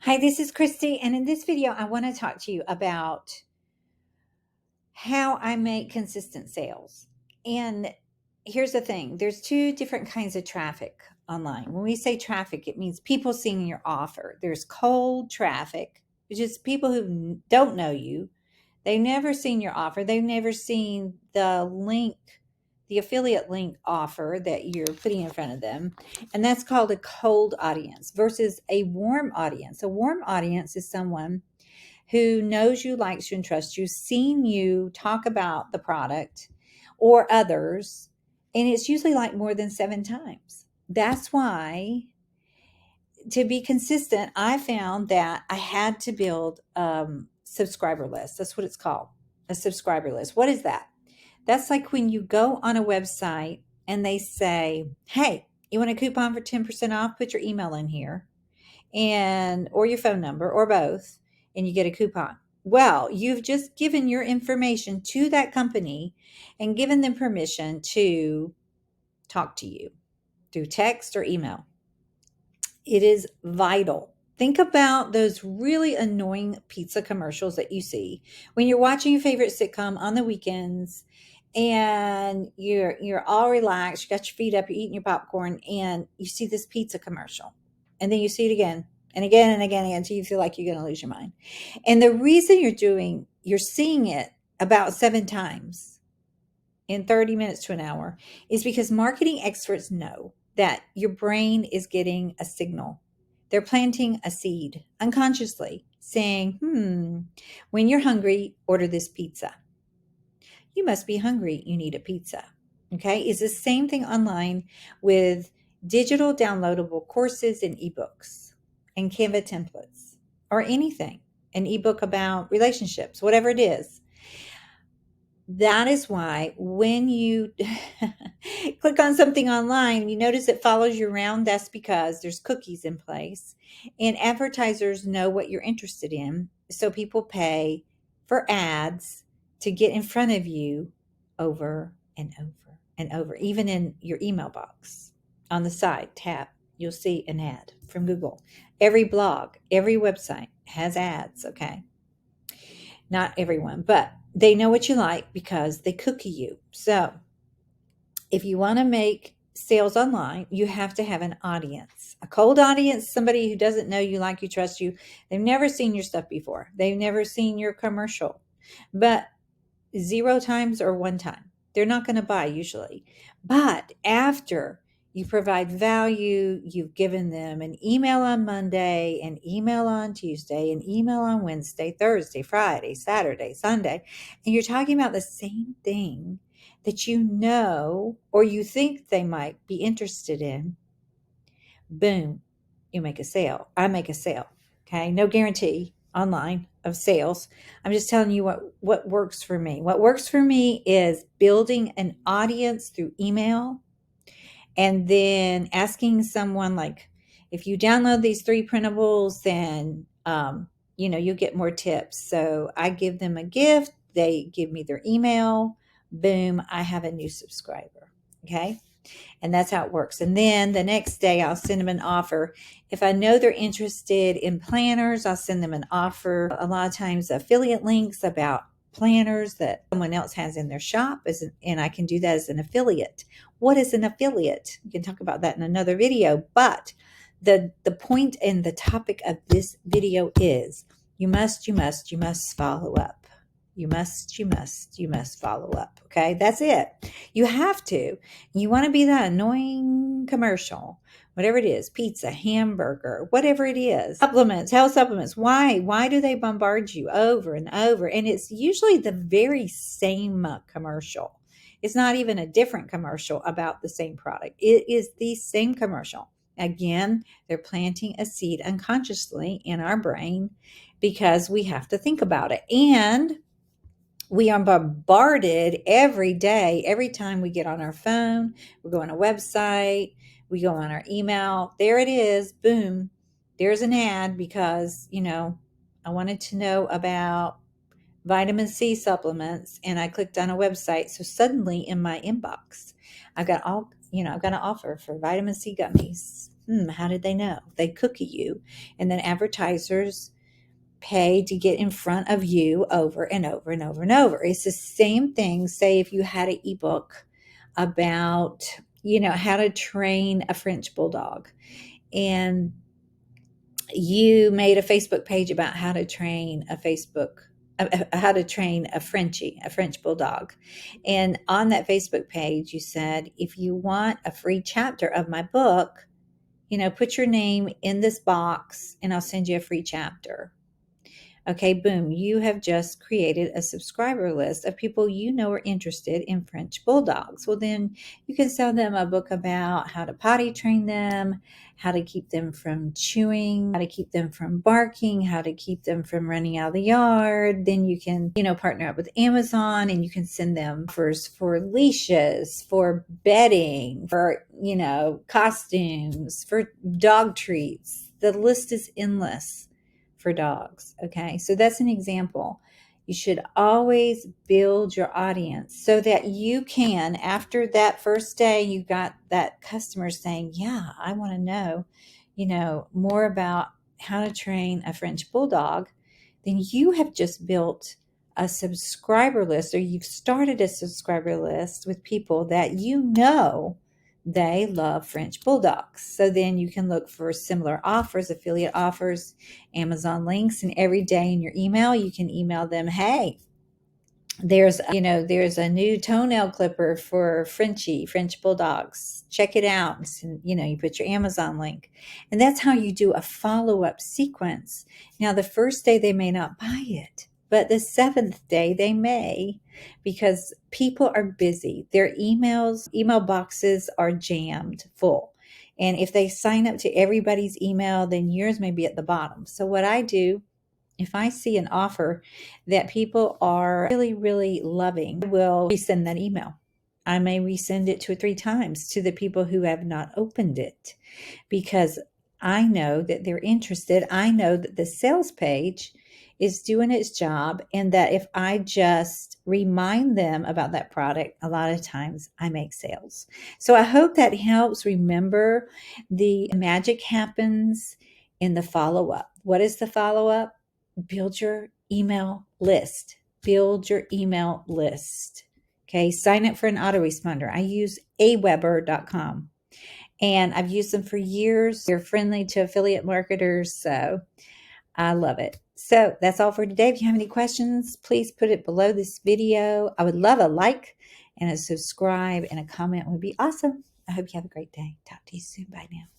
Hi, this is Christy, and in this video, I want to talk to you about how I make consistent sales. And here's the thing, there's two different kinds of traffic online. When we say traffic, it means people seeing your offer. There's cold traffic, which is people who don't know you. They've never seen your offer. They've never seen the link, the affiliate link offer that you're putting in front of them. And that's called a cold audience versus a warm audience. A warm audience is someone who knows you, likes you, and trusts you, seen you talk about the product or others. And it's usually like more than 7 times. That's why, to be consistent, I found that I had to build subscriber list. That's what it's called, a subscriber list. What is that? That's like when you go on a website and they say, hey, you want a coupon for 10% off? Put your email in here or your phone number or both, and you get a coupon. Well, you've just given your information to that company and given them permission to talk to you through text or email. It is vital. Think about those really annoying pizza commercials that you see when you're watching your favorite sitcom on the weekends and you're all relaxed, you got your feet up, you're eating your popcorn, and you see this pizza commercial. And then you see it again and again and again until you feel like you're going to lose your mind. And the reason you're seeing it about 7 times in 30 minutes to an hour is because marketing experts know that your brain is getting a signal. They're planting a seed unconsciously saying, when you're hungry, order this pizza. You must be hungry. You need a pizza. Okay. It's the same thing online with digital downloadable courses and ebooks and Canva templates or anything, an ebook about relationships, whatever it is. That is why when you click on something online, you notice it follows you around. That's because there's cookies in place and advertisers know what you're interested in. So people pay for ads to get in front of you over and over and over. Even in your email box on the side tab, you'll see an ad from Google. Every blog, every website has ads, okay? Not everyone, but they know what you like because they cookie you. So if you want to make sales online, you have to have an audience, a cold audience, somebody who doesn't know you, like you, trust you. They've never seen your stuff before. They've never seen your commercial, but 0 times or 1 time, they're not going to buy usually. But after you provide value, you've given them an email on Monday, an email on Tuesday, an email on Wednesday, Thursday, Friday, Saturday, Sunday, and you're talking about the same thing that you know or you think they might be interested in, boom, you make a sale. I make a sale. Okay. No guarantee online of sales. I'm just telling you what works for me. What works for me is building an audience through email and then asking someone, like, if you download these 3 printables, then you'll get more tips. So I give them a gift, they give me their email, boom, I have a new subscriber. Okay. And that's how it works. And then the next day I'll send them an offer. If I know they're interested in planners, I'll send them an offer. A lot of times affiliate links about planners that someone else has in their shop, and I can do that as an affiliate. What is an affiliate? We can talk about that in another video. But the point and the topic of this video is you must follow up. You must follow up. Okay. That's it. You have to. You want to be that annoying commercial, whatever it is, pizza, hamburger, whatever it is, supplements, health supplements. Why do they bombard you over and over? And it's usually the very same commercial. It's not even a different commercial about the same product. It is the same commercial. Again, they're planting a seed unconsciously in our brain because we have to think about it. And we are bombarded every day. Every time we get on our phone, we go on a website, we go on our email. There it is. Boom. There's an ad because, I wanted to know about vitamin C supplements and I clicked on a website. So suddenly in my inbox, I've got an offer for vitamin C gummies. How did they know? They cookie you, and then advertisers pay to get in front of you over and over and over and over. It's the same thing. Say if you had an ebook about, how to train a French bulldog, and you made a Facebook page about how to train how to train a Frenchie, a French bulldog. And on that Facebook page, you said, if you want a free chapter of my book, put your name in this box and I'll send you a free chapter. Okay, boom, you have just created a subscriber list of people are interested in French bulldogs. Well, then you can sell them a book about how to potty train them, how to keep them from chewing, how to keep them from barking, how to keep them from running out of the yard. Then you can, partner up with Amazon and you can send them offers for leashes, for bedding, for, costumes, for dog treats. The list is endless for dogs. Okay, so that's an example. You should always build your audience so that you can, after that first day, you got that customer saying, yeah, I want to know, more about how to train a French bulldog. Then you have just built a subscriber list, or you've started a subscriber list with people that they love French bulldogs. So then you can look for similar offers, affiliate offers, Amazon links, and every day in your email, you can email them, hey, there's a new toenail clipper for French bulldogs. Check it out. And, you put your Amazon link. And that's how you do a follow-up sequence. Now, the first day they may not buy it, but the seventh day they may, because people are busy. Their email boxes are jammed full. And if they sign up to everybody's email, then yours may be at the bottom. So what I do, if I see an offer that people are really, really loving, I will resend that email. I may resend it 2 or 3 times to the people who have not opened it, because I know that they're interested. I know that the sales page is doing its job, and that if I just remind them about that product, a lot of times I make sales. So I hope that helps. Remember, the magic happens in the follow-up. What is the follow-up? Build your email list. Build your email list. Okay, sign up for an autoresponder. I use aweber.com, and I've used them for years. They're friendly to affiliate marketers, so I love it. So that's all for today. If you have any questions, please put it below this video. I would love a like and a subscribe, and a comment would be awesome. I hope you have a great day. Talk to you soon. Bye now.